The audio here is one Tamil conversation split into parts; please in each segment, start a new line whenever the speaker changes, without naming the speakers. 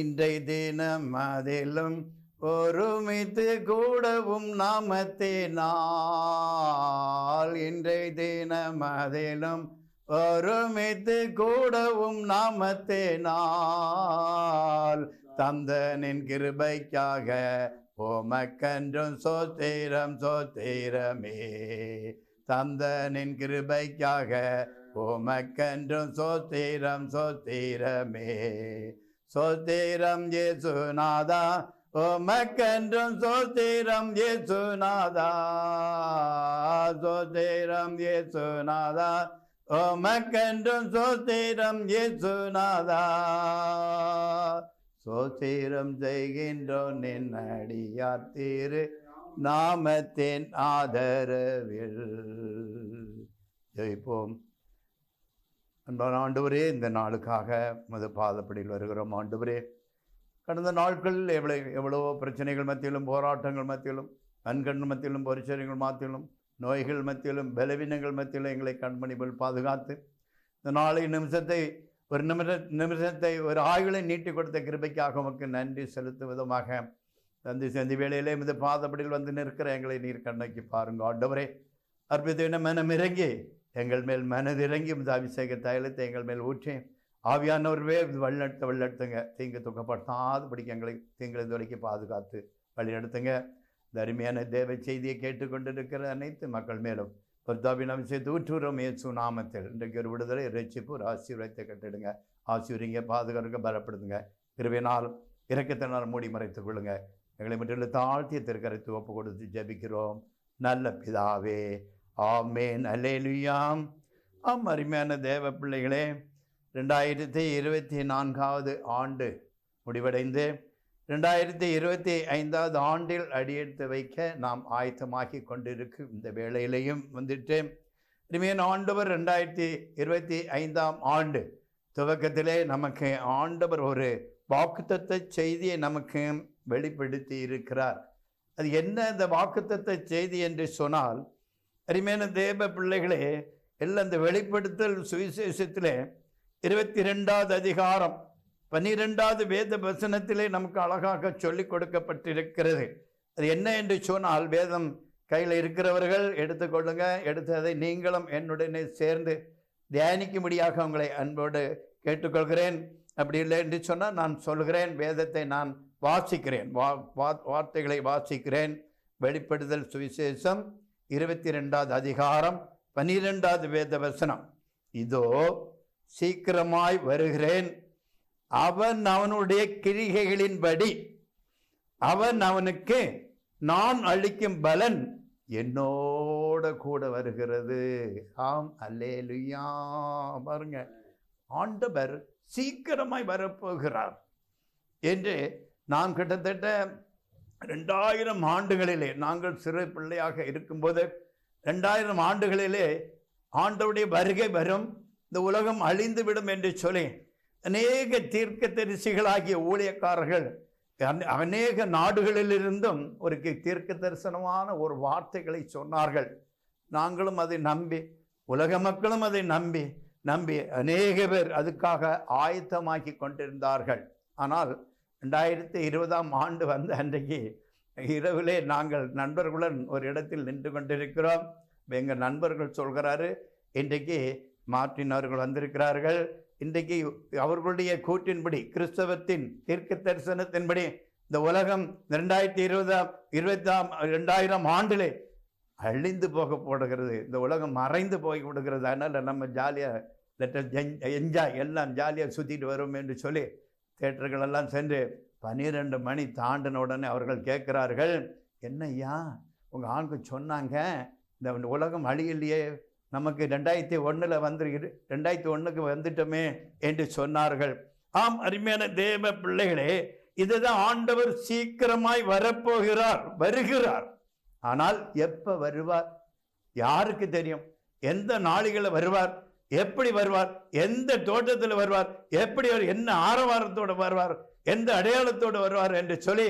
இன்றை தினம் அதிலும் ஒருமித்து கூடவும் நாமத்தினால். இன்றை தினம் அதிலும் ஒருமித்து கூடவும் நாமத்தினால். தந்தனின் கிருபைக்காக உமக்கென்றும் சோத்திரம் சோத்திரமே. தந்தனின் கிருபைக்காக உமக்கென்றும் சோத்திரம் சோத்திரமே. சோத்திரம் இயேசுநாதா, உமக்கென்றும் சோத்திரம் இயேசுநாதா. சோத்திரம் இயேசுநாதா, உமக்கென்றும் சோத்திரம் இயேசுநாதா. சோத்திரம் செய்கின்றோம் நின் அடியார் திரு நாமத்தின் ஆதரவில். ஜெயிப்போம். அன்பான ஆண்டவரே, இந்த நாளுக்காக முத பாதப்படியில் வருகிறோம். ஆண்டவரே, கடந்த நாட்களில் எவ்வளவோ பிரச்சனைகள் மத்தியிலும், போராட்டங்கள் மத்தியிலும், கண்கண் மத்தியிலும், பரிசோதனைகள் மத்தியிலும், நோய்கள் மத்தியிலும், பலவீனங்கள் மத்தியிலும் எங்களை கண்மணிகள் பாதுகாத்து இந்த நாளை ஒரு நிமிஷத்தை ஒரு ஆயுளை நீட்டி கொடுத்த கிருபைக்காக உமக்கு நன்றி செலுத்தும் விதமாக சந்தி வேளையிலே இந்த பாதப்படியில் வந்து நிற்கிற எங்களை நீர் கண்ணோக்கி பாருங்க. ஆண்டவரே, அற்புதமான மனமிறங்கி எங்கள் மேல் மனதிறங்கி இந்த அபிஷேக தைலத்தை எங்கள் மேல் ஊற்றி ஆவியானவர்வே வழிநடத்துங்க. தீங்கு துக்கப்படுத்தாது படிக்க எங்களை தீங்களை துடைக்கி பாதுகாத்து வழிநடத்துங்க. இந்த அருமையான தேவ செய்தியை கேட்டுக்கொண்டிருக்கிற அனைத்து மக்கள் மேலும் பர்தாபின் அபிஷேகத்தை ஊற்றுகிறோம் இயேசு நாமத்தில். இன்றைக்கு ஒரு விடுதலை, ரட்சிப்பு, ஒரு ஆசீர்வாதத்தை கட்டிடுங்க. ஆசீர்வதிங்க, பாதுகாக்க பலப்படுத்துங்க. கிருபையினால் இரக்கத்தினால் மூடி மறைத்துக் கொள்ளுங்க. எங்களை மட்டும் தாழ்த்திய திருக்கரைத்து ஒப்பு கொடுத்து ஜெபிக்கிறோம் நல்ல பிதாவே, ஆமேன். அல்லேலூயாம். அருமையான தேவ பிள்ளைகளே, 2024 ஆண்டு முடிவடைந்து 2025 ஆண்டில் அடியெடுத்து வைக்க நாம் ஆயத்தமாக்கி கொண்டிருக்கும் இந்த வேளையிலையும் வந்துட்டு இனிமேல் ஆண்டவர் 2025 ஆண்டு துவக்கத்திலே நமக்கு ஆண்டவர் ஒரு வாக்குத்தத்த செய்தியை நமக்கு வெளிப்படுத்தி இருக்கிறார். அது என்ன இந்த வாக்குத்தத்த செய்தி என்று சொன்னால், அருமையான தேவ பிள்ளைகளே, எல்லாம் இந்த வெளிப்படுத்தல் சுவிசேஷத்திலே 22வது அதிகாரம் 12வது வேத வசனத்திலே நமக்கு அழகாக சொல்லிக் கொடுக்கப்பட்டிருக்கிறது. அது என்ன என்று சொன்னால், வேதம் கையில் இருக்கிறவர்கள் எடுத்துக்கொள்ளுங்க. எடுத்து அதை நீங்களும் என்னுடனே சேர்ந்து தியானிக்கும்படியாக உங்களை அன்போடு கேட்டுக்கொள்கிறேன். அப்படி இல்லை என்று சொன்னால் நான் சொல்கிறேன், வேதத்தை நான் வாசிக்கிறேன், வார்த்தைகளை வாசிக்கிறேன். வெளிப்படுதல் சுவிசேஷம் 22வது அதிகாரம் 12வது வேத வசனம். இதோ சீக்கிரமாய் வருகிறேன், அவன் அவனுடைய கிரிகைகளின்படி அவன் அவனுக்கு நான் அளிக்கும் பலன் என்னோட கூட வருகிறது. ஆம், அல்லேலூயா. பாருங்க, ஆண்டவர் சீக்கிரமாய் வரப்போகிறார் என்று நாம் கிட்டத்தட்ட 2000 ஆண்டுகளிலே, நாங்கள் சிறு பிள்ளையாக இருக்கும்போது 2000 ஆண்டுகளிலே ஆண்டவருடைய வருகை வரும், இந்த உலகம் அழிந்து விடும் என்று சொல்லி அநேக தீர்க்க தரிசிகளாகிய ஊழியக்காரர்கள் அநேக நாடுகளிலிருந்தும் ஒரு தீர்க்க தரிசனமான ஒரு வார்த்தைகளை சொன்னார்கள். நாங்களும் அதை நம்பி, உலக மக்களும் அதை நம்பி அநேக பேர் அதுக்காக ஆயத்தமாக்கி கொண்டிருந்தார்கள். ஆனால் 2020 ஆண்டு வந்த அன்றைக்கு இரவிலே நாங்கள் நண்பர்களுடன் ஒரு இடத்தில் நின்று கொண்டிருக்கிறோம். எங்கள் நண்பர்கள் சொல்கிறாரு, இன்றைக்கு மாற்றினவர்கள் வந்திருக்கிறார்கள், இன்றைக்கு அவர்களுடைய கூற்றின்படி, கிறிஸ்தவத்தின் தீர்க்க தரிசனத்தின்படி இந்த உலகம் 2020 ஆண்டிலே அழிந்து போக போடுகிறது, இந்த உலகம் மறைந்து போய் விடுகிறது. அதனால் நம்ம ஜாலியாக என்ஜாய் எல்லாம் ஜாலியாக சுற்றிட்டு வரும் என்று சொல்லி தேட்டர்கள் எல்லாம் சென்று 12 மணி தாண்டின உடனே அவர்கள் கேட்கிறார்கள், என்னய்யா உங்கள் ஆண்கள் சொன்னாங்க இந்த உலகம் அழியலையே, நமக்கு 2001 வந்து 2001 வந்துட்டோமே என்று சொன்னார்கள். ஆம், அருமையான தேவ பிள்ளைகளே, இதுதான் ஆண்டவர் சீக்கிரமாய் வருகிறார். ஆனால் எப்ப வருவார் யாருக்கு தெரியும்? எந்த நாளிகளில் வருவார், எப்படி வருவார், எந்த தோட்டத்தில் வருவார், எப்படி என்ன ஆரவாரத்தோடு வருவார், எந்த அடையாளத்தோடு வருவார் என்று சொல்லி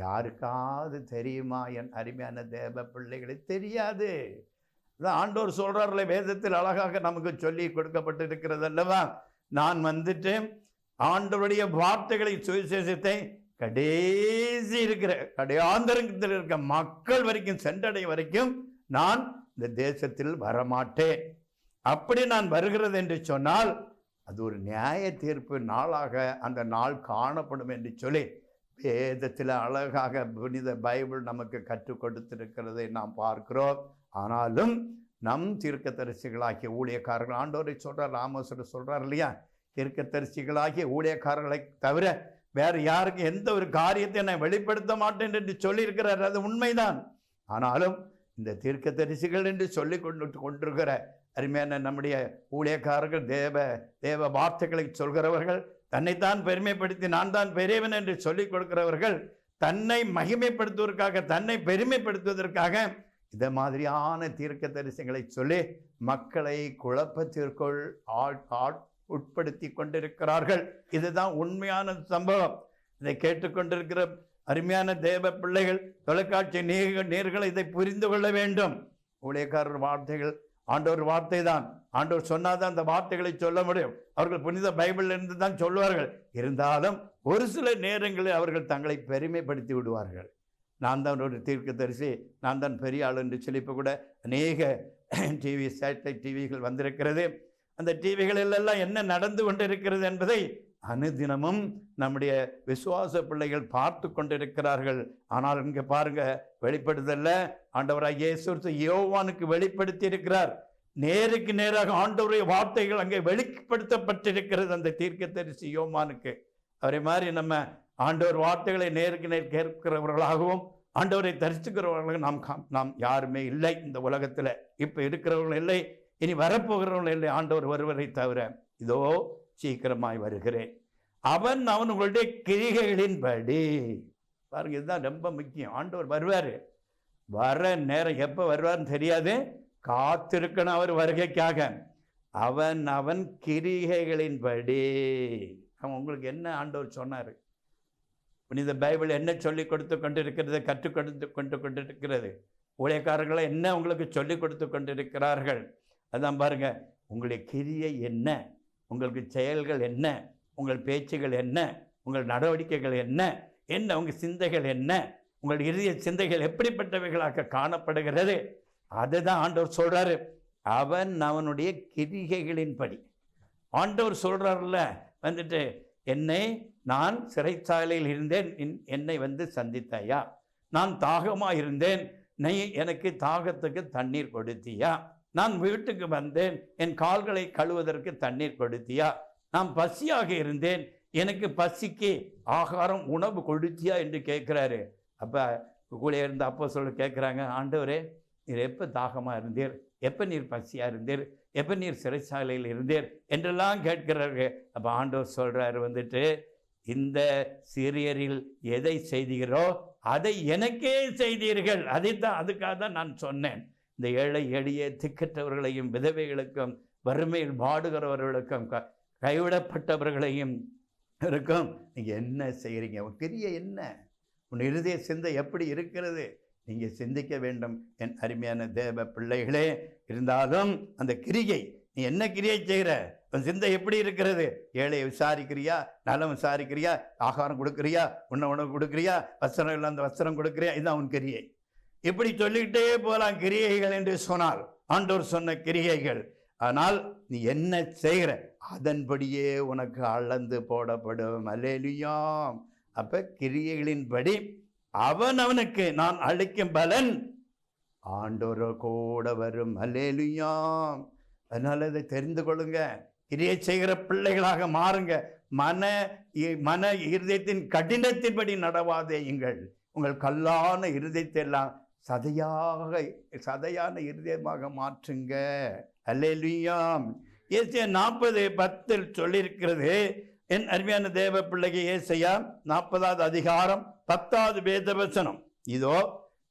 யாருக்காவது தெரியுமா? என் அருமையான தேவ பிள்ளைகளை, தெரியாது. ஆண்டவர் சொல்றாருல, வேதத்தில் அழகாக நமக்கு சொல்லி கொடுக்கப்பட்டிருக்கிறது அல்லவா, நான் வந்துட்டு ஆண்டவருடைய வார்த்தைகளை, சுவிசேஷத்தை கடைசி இருக்கிற கடையாந்தரத்தில் இருக்க மக்கள் வரைக்கும் சென்றடைய வரைக்கும் நான் இந்த தேசத்தில் வரமாட்டேன். அப்படி நான் வருகிறது என்று சொன்னால் அது ஒரு நியாய தீர்ப்பு நாளாக அந்த நாள் காணப்படும் என்று சொல்லி வேதத்தில் அழகாக புனித பைபிள் நமக்கு கற்றுக் கொடுத்திருக்கிறதை நாம் பார்க்கிறோம். ஆனாலும் நம் தீர்க்கதரிசிகளாகிய ஊழியக்காரர்கள், ஆண்டவரை சொல்றார், ராமோசர் சொல்றார் இல்லையா, தீர்க்கதரிசிகளாகிய ஊழியக்காரர்களை தவிர வேறு யாருக்கு எந்த ஒரு காரியத்தை நான் வெளிப்படுத்த மாட்டேன் என்று சொல்லியிருக்கிறார். அது உண்மைதான். ஆனாலும் இந்த தீர்க்கதரிசிகள் என்று சொல்லி கொண்டிருக்கிற அருமையான நம்முடைய ஊழியக்காரர்கள், தேவ வார்த்தைகளை சொல்கிறவர்கள், தன்னைத்தான் பெருமைப்படுத்தி நான் தான் பெரியவன் என்று சொல்லிக் கொடுக்கிறவர்கள், தன்னை மகிமைப்படுத்துவதற்காக, தன்னை பெருமைப்படுத்துவதற்காக இதை மாதிரியான தீர்க்கதரிசிகளை சொல்லி மக்களை குழப்பத்திற்குள் உட்படுத்தி கொண்டிருக்கிறார்கள். இதுதான் உண்மையான சம்பவம். இதை கேட்டுக்கொண்டிருக்கிற அருமையான தேவ பிள்ளைகள், தொலைக்காட்சி நேயர்கள் இதை புரிந்து கொள்ள வேண்டும். ஊழியக்காரர் வார்த்தைகள் ஆண்டவர் வார்த்தை தான். ஆண்டவர் சொன்னாதான் அந்த வார்த்தைகளை சொல்ல முடியும். அவர்கள் புனித பைபிள் இருந்து தான் சொல்வார்கள். இருந்தாலும் ஒரு சில நேரங்களில் அவர்கள் தங்களை பெருமைப்படுத்தி விடுவார்கள். நான் தான் ஒரு தீர்க்கதரிசி, நான் தான் பெரிய ஆள் என்று சொல்லி இப்போ கூட அநேக டிவி, சேட்டலைட் டிவிகள் வந்திருக்கிறது. அந்த டிவிகளிலெல்லாம் என்ன நடந்து கொண்டிருக்கிறது என்பதை அனுதினமும் நம்முடைய விசுவாச பிள்ளைகள் பார்த்து கொண்டிருக்கிறார்கள். ஆனால் இங்கே பாருங்க, வெளிப்படுத்தல ஆண்டவராகிய இயேசு யோவானுக்கு வெளிப்படுத்தி இருக்கிறார். நேருக்கு நேராக ஆண்டவருடைய வார்த்தைகள் அங்கே வெளிப்படுத்தப்பட்டிருக்கிறது அந்த தீர்க்கதரிசி யோவானுக்கு. அவரை மாதிரி நம்ம ஆண்டவர் வார்த்தைகளை நேருக்கு நேர் கேட்கிறவர்களாகவும் ஆண்டவரை தரிசிக்கிறவர்களாக நாம் யாருமே இல்லை இந்த உலகத்தில். இப்போ இருக்கிறவர்கள் இல்லை, இனி வரப்போகிறவர்கள் இல்லை. ஆண்டவர் வருவரை தவிர இதோ சீக்கிரமாய் வருகிறேன். அவனுடைய கிரிகைகளின்படி பாருங்க, இதுதான் ரொம்ப முக்கியம். ஆண்டவர் வருவார். வர நேரம் எப்போ வருவார்னு தெரியாது, காத்திருக்கணும் அவர் வருகைக்காக. அவன் கிரிகைகளின்படி. அவன் உங்களுக்கு என்ன ஆண்டவர் சொன்னார்? புனித பைபிள் என்ன சொல்லி கொடுத்து கொண்டிருக்கிறது, கற்றுக் கொடுத்து கொண்டிருக்கிறது. ஊழியக்காரர்களை என்ன உங்களுக்கு சொல்லி கொடுத்து கொண்டிருக்கிறார்கள்? அதான் பாருங்க, உங்களுடைய கிரியை என்ன, உங்களுக்கு செயல்கள் என்ன, உங்கள் பேச்சுகள் என்ன, உங்கள் நடவடிக்கைகள் என்ன, உங்கள் சிந்தைகள் என்ன, உங்கள் இறுதிய சிந்தைகள் எப்படிப்பட்டவைகளாக காணப்படுகிறது, அதுதான் ஆண்டவர் சொல்றாரு. அவனுடைய கிரிகைகளின்படி. ஆண்டவர் சொல்றாருல்ல, வந்துட்டு நான் சிறைச்சாலையில் இருந்தேன், என்னை சந்தித்தாயா? நான் தாகமாக இருந்தேன், நீ எனக்கு தாகத்துக்கு தண்ணீர் கொடுத்தியா? நான் வீட்டுக்கு வந்தேன், என் கால்களை கழுவதற்கு தண்ணீர் கொடுத்தியா? நான் பசியாக இருந்தேன், எனக்கு பசிக்கு ஆகாரம் உணவு கொடுத்தியா என்று கேட்குறாரு. அப்போ கூட இருந்த அப்போஸ்தலர் கேட்குறாங்க, ஆண்டவரே நீர் எப்போ தாகமாக இருந்தீர், எப்போ நீர் பசியாக இருந்தீர், எப்போ நீர் சிறைச்சாலையில் இருந்தீர் என்றெல்லாம் கேட்கிறாரு. அப்போ ஆண்டவர் சொல்கிறாரு, இந்த சிறியரில் எதை செய்தீரோ அதை எனக்கே செய்தீர்கள். அதுக்காக தான் நான் சொன்னேன். இந்த ஏழை எளிய திக்கற்றவர்களையும் விதவைகளுக்கும் வறுமையில் பாடுகிறவர்களுக்கும் கைவிடப்பட்டவர்களையும் இருக்கும் நீங்கள் என்ன செய்கிறீங்க? உன் கிரியை என்ன? உன் இருதய சிந்தை எப்படி இருக்கிறது? நீங்கள் சிந்திக்க வேண்டும் என் அருமையான தேவ பிள்ளைகளே. இருந்தாலும் அந்த கிரியை, நீ என்ன கிரியை செய்கிற, உன் சிந்தை எப்படி இருக்கிறது? ஏழையை விசாரிக்கிறியா, நலம் விசாரிக்கிறியா, ஆகாரம் கொடுக்குறியா, உணவு கொடுக்குறியா, வஸ்திரம் இல்லை அந்த வஸ்திரம் கொடுக்குறியா? இதுதான் உன் கிரியை. இப்படி சொல்லிக்கிட்டே போகலாம் கிரியைகள் என்று சொன்னால், ஆண்டவர் சொன்ன கிரியைகள். ஆனால் நீ என்ன செய்கிற அதன்படியே உனக்கு அளந்து போடப்படும். அல்லேலூயா. அப்ப கிரியைகளின்படி அவனுக்கு நான் அளிக்கும் பலன் ஆண்டவர் கூட வரும். அல்லேலூயா. அதனால இதை தெரிந்து கொள்ளுங்க. கிரியை செய்கிற பிள்ளைகளாக மாறுங்க. மன இருதயத்தின் கடினத்தின்படி நடவாதேயுங்கள். உங்கள் கல்லான இருதயத்தை எல்லாம் சதையான இருதயமாக மாற்றுங்க. அல்லேலூயா. ஏசாயா 40:10 சொல்லியிருக்கிறது. என் அருமையான தேவ பிள்ளைக்கு ஏசாயா 40வது அதிகாரம் 10வது வேத வசனம். இதோ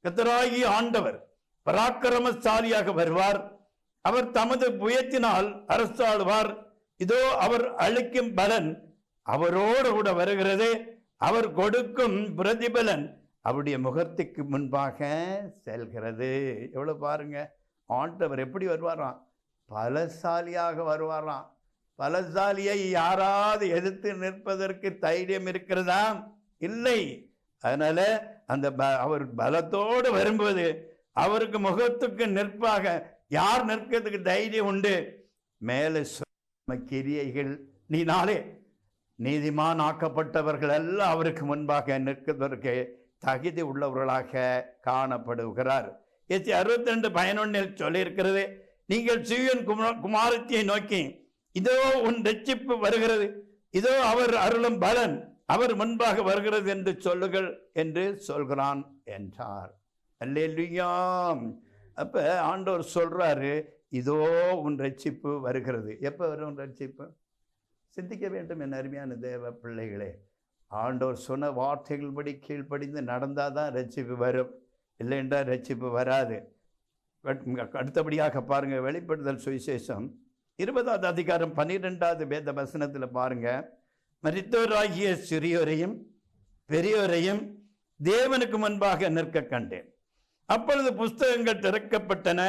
கர்த்தராகிய ஆண்டவர் பராக்கிரமசாலியாக வருவார், அவர் தமது புயத்தினால் அரசாளுவார். இதோ அவர் அளிக்கும் பலன் அவரோடு கூட வருகிறது, அவர் கொடுக்கும் பிரதிபலன் அவருடைய முகத்துக்கு முன்பாக செல்கிறது. எவ்வளவு பாருங்க, ஆண்டவர் எப்படி வருவாராம்? பலசாலியாக வருவாராம். பலசாலியை யாராவது எதிர்த்து நிற்பதற்கு தைரியம் இருக்கிறதா? இல்லை. அதனால அந்த அவர் பலத்தோடு வரும்போது அவருக்கு முகத்துக்கு நிற்பாக யார் நிற்கிறதுக்கு தைரியம் உண்டு? மேலே கிரியைகள் நீ நாளே நீதிமான் ஆக்கப்பட்டவர்கள் எல்லாம் அவருக்கு முன்பாக நிற்கிறதற்கு தகுதி உள்ளவர்களாக காணப்படுகிறார். 62:11 சொல்லியிருக்கிறது, நீங்கள் சீயோன் குமாரத்தியை நோக்கி இதோ உன் ரட்சிப்பு வருகிறது, இதோ அவர் அருளும் பலன் அவர் முன்பாக வருகிறது என்று சொல்லுங்கள் என்று சொல்கிறான் என்றார். அல்லேலூயா. அப்ப ஆண்டவர் சொல்றாரு, இதோ உன் ரட்சிப்பு வருகிறது. எப்ப வரும் ரட்சிப்பு? சிந்திக்க வேண்டும் என் அருமையான தேவ பிள்ளைகளே. ஆண்டவர் சொன்ன வார்த்தைகள் படி கீழ்ப்படிந்து நடந்தாதான் ரட்சிப்பு வரும், இல்லை என்றால் ரட்சிப்பு வராது. அடுத்தபடியாக பாருங்க, வெளிப்படுத்தல் சுவிசேஷம் 20வது அதிகாரம் 12வது வேத வசனத்தில் பாருங்க, மரித்தோராகிய சிறியோரையும் பெரியோரையும் தேவனுக்கு முன்பாக நிற்க கண்டேன். அப்பொழுது புஸ்தகங்கள் திறக்கப்பட்டன,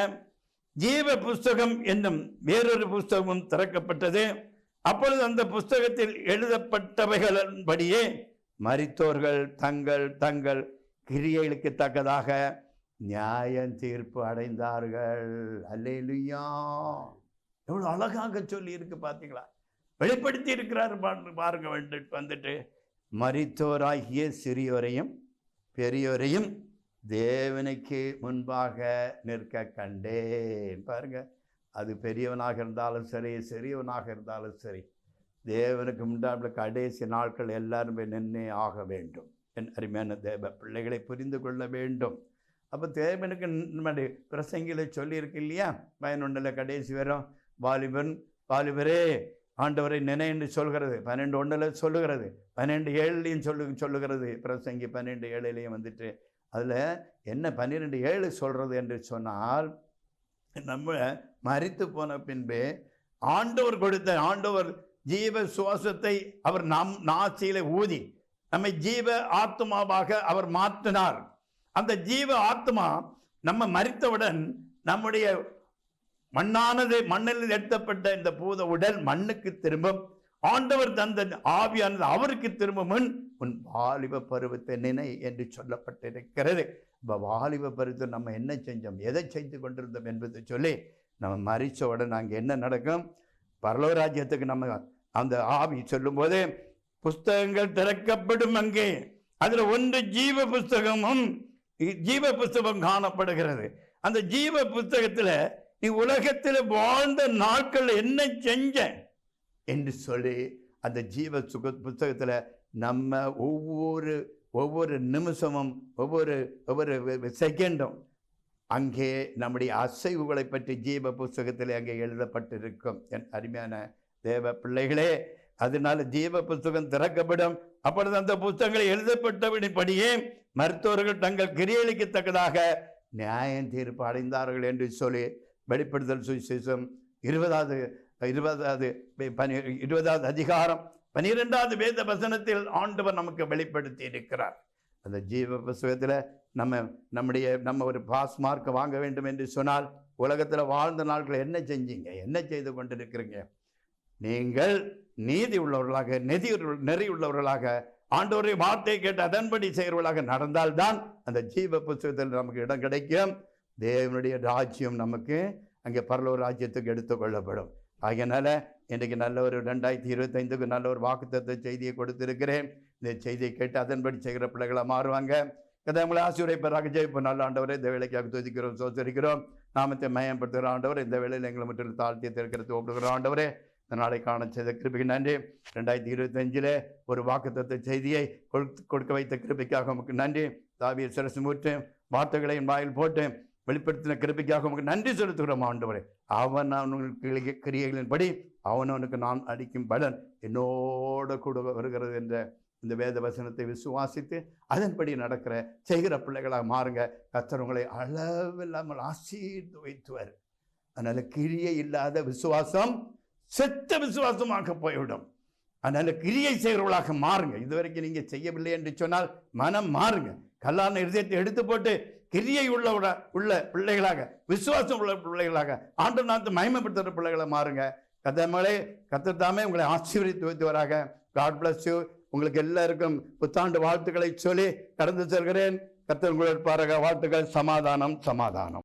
ஜீவ புஸ்தகம் என்னும் வேறொரு புஸ்தகமும் திறக்கப்பட்டது. அப்பொழுது அந்த புஸ்தகத்தில் எழுதப்பட்டவைகளின்படியே மரித்தோர்கள் தங்கள் தங்கள் கிரியைகளுக்கு தக்கதாக நியாயம் தீர்ப்பு அடைந்தார்கள். அல்லேலூயா. எவ்வளவு அழகாக சொல்லி இருக்கு பார்த்தீங்களா? வெளிப்படுத்தி இருக்கிறார் பாருங்க. வந்துட்டு மரித்தோராகிய சிறியோரையும் பெரியோரையும் தேவனுக்கு முன்பாக நிற்க கண்டேன். பாருங்க, அது பெரியவனாக இருந்தாலும் சரி சிறியவனாக இருந்தாலும் சரி, தேவனுக்கு முன்பாக கடைசி நாட்கள் எல்லாருமே நின்னே ஆக வேண்டும். என் அருமையான தேவ பிள்ளைகளை புரிந்து கொள்ள வேண்டும். அப்போ தேவனுக்கு நம்முடைய பிரசங்கில சொல்லியிருக்கு இல்லையா, 11 கடைசி வரும், வாலிபரே ஆண்டவரை நினை என்று சொல்கிறது. 12:1 சொல்லுகிறது, 12:7 சொல்லுகிறது. பிரசங்கி 12:7 வந்துட்டு அதில் என்ன 12:7 சொல்கிறது என்று சொன்னால், நம்ம மரித்து போன பின்பு ஆண்டவர் ஜீவ சுவாசத்தை அவர் நம் நாசியில ஊதி நம்மை ஜீவ ஆத்மாவாக அவர் மாற்றினார். அந்த ஜீவ ஆத்மா நம்ம மரித்தவுடன் நம்முடைய மண்ணில் எடுத்தப்பட்ட இந்த பூத உடல் மண்ணுக்கு திரும்பும். ஆண்டவர் தந்த ஆவியானது அவருக்கு திரும்பும். உன் வாலிப பருவத்தை நினை என்று சொல்லப்பட்டிருக்கிறது. இப்போ வாலிப பருவத்தை நம்ம என்ன செஞ்சோம், எதை செய்து கொண்டிருந்தோம் என்பதை சொல்லி நம்ம மரிச்ச உடனே அங்கே என்ன நடக்கும்? பரலோக ராஜ்யத்துக்கு நம்ம அந்த ஆவி சொல்லும் போது புஸ்தகங்கள் திறக்கப்படும். அங்கே அதுல ஒன்று ஜீவ புஸ்தகம் காணப்படுகிறது. அந்த ஜீவ புஸ்தகத்துல நீ உலகத்தில் வாழ்ந்த நாட்கள் என்ன செஞ்ச என்று சொல்லி அந்த ஜீவ புஸ்தகத்துல நம்ம ஒவ்வொரு நிமிஷமும் ஒவ்வொரு செகண்டும் அங்கே நம்முடைய அசைவுகளை பற்றி ஜீவ புஸ்தகத்தில் அங்கே எழுதப்பட்டிருக்கும். என் அருமையான தேவ பிள்ளைகளே, அதனால ஜீவ புஸ்தகம் திறக்கப்படும். அப்பொழுது அந்த புஸ்தகங்களை எழுதப்பட்டபடியே மருத்துவர்கள் தங்கள் கிரியைகளுக்கு தக்கதாக நியாயம் தீர்ப்பு அடைந்தார்கள் என்று சொல்லி வெளிப்படுத்தல் சுவிசேஷம் 20வது அதிகாரம் 12வது வேத வசனத்தில் ஆண்டவர் நமக்கு வெளிப்படுத்தி இருக்கிறார். அந்த ஜீவ புஸ்தகத்தில் நம்ம ஒரு பாஸ் மார்க் வாங்க வேண்டும் என்று சொன்னால், உலகத்தில் வாழ்ந்த நாட்கள் என்ன செஞ்சீங்க, என்ன செய்து கொண்டிருக்கிறீங்க? நீங்கள் நீதி உள்ளவர்களாக நெறி உள்ளவர்களாக ஆண்டவருடைய வார்த்தையை கேட்டு அதன்படி செய்கிறவர்களாக நடந்தால்தான் அந்த ஜீவ புஸ்தகத்தில் நமக்கு இடம் கிடைக்கும். தேவனுடைய ராஜ்யம் நமக்கு அங்கே பரலோக ராஜ்யத்துக்கு எடுத்துக்கொள்ளப்படும். ஆகையினால இன்றைக்கு நல்ல ஒரு 2025க்கு நல்ல ஒரு வாக்குத்தத்த செய்தியை கொடுத்திருக்கிறேன். இந்த செய்தியை கேட்டு அதன்படி செய்கிற பிள்ளைகளை மாறுவாங்க. கதை ஆசிரியப்பராக ஜெயிப்போம். நல்ல ஆண்டவரை இந்த வேலைக்காக துதிக்கிறோம், சோதரிக்கிறோம், நாமத்தை மயப்படுத்துகிற ஆண்டவர், இந்த வேலையில் எங்களை மட்டும் தாழ்த்தியை திறக்கிறது ஒப்புகிற ஆண்டவரே, இந்த நாளை காண செய்த கிருபைக்கு நன்றி. 2025 ஒரு வாக்குத்தத்த செய்தியை கொடுக்க வைத்த கிருபைக்காக உமக்கு நன்றி. தாவிய சிரசு மூட்டு வார்த்தைகளையும் வாயில் போட்டு வெளிப்படுத்தின கிருபைக்காக உமக்கு நன்றி செலுத்துகிறோம் ஆண்டவரே. அவனுக்கு கிரியைகளின்படி அவனவனுக்கு நான் அளிக்கும் பலன் என்னோட கூட வருகிறது என்ற இந்த வேத வசனத்தை விசுவாசித்து அதன்படி செய்கிற பிள்ளைகளாக மாறுங்க. கர்த்தர் உங்களை அளவில்லாமல் ஆசீர்வதித்துவார். அதனால கிரியை இல்லாத விசுவாசம் செத்த விசுவாசமாக போய்விடும். அதனால கிரியை செய்கிறவர்களாக மாறுங்க. இதுவரைக்கும் நீங்க செய்யவில்லை என்று சொன்னால் மனம் மாறுங்க. கல்லான இருதயத்தை எடுத்து போட்டு கிரியை உள்ள பிள்ளைகளாக, விசுவாசம் உள்ள பிள்ளைகளாக, ஆண்டவரை மகிமைப்படுத்துகிற பிள்ளைகளை மாறுங்க. கர்த்தர்களே, கர்த்தர் தாமே உங்களை ஆசீர்வதித்து வைத்தவராக. God bless you. உங்களுக்கு எல்லாருக்கும் புத்தாண்டு வாழ்த்துக்களை சொல்லி கடந்து செல்கிறேன். கர்த்தர் உங்களோட பாருங்க. வாழ்த்துக்கள். சமாதானம், சமாதானம்.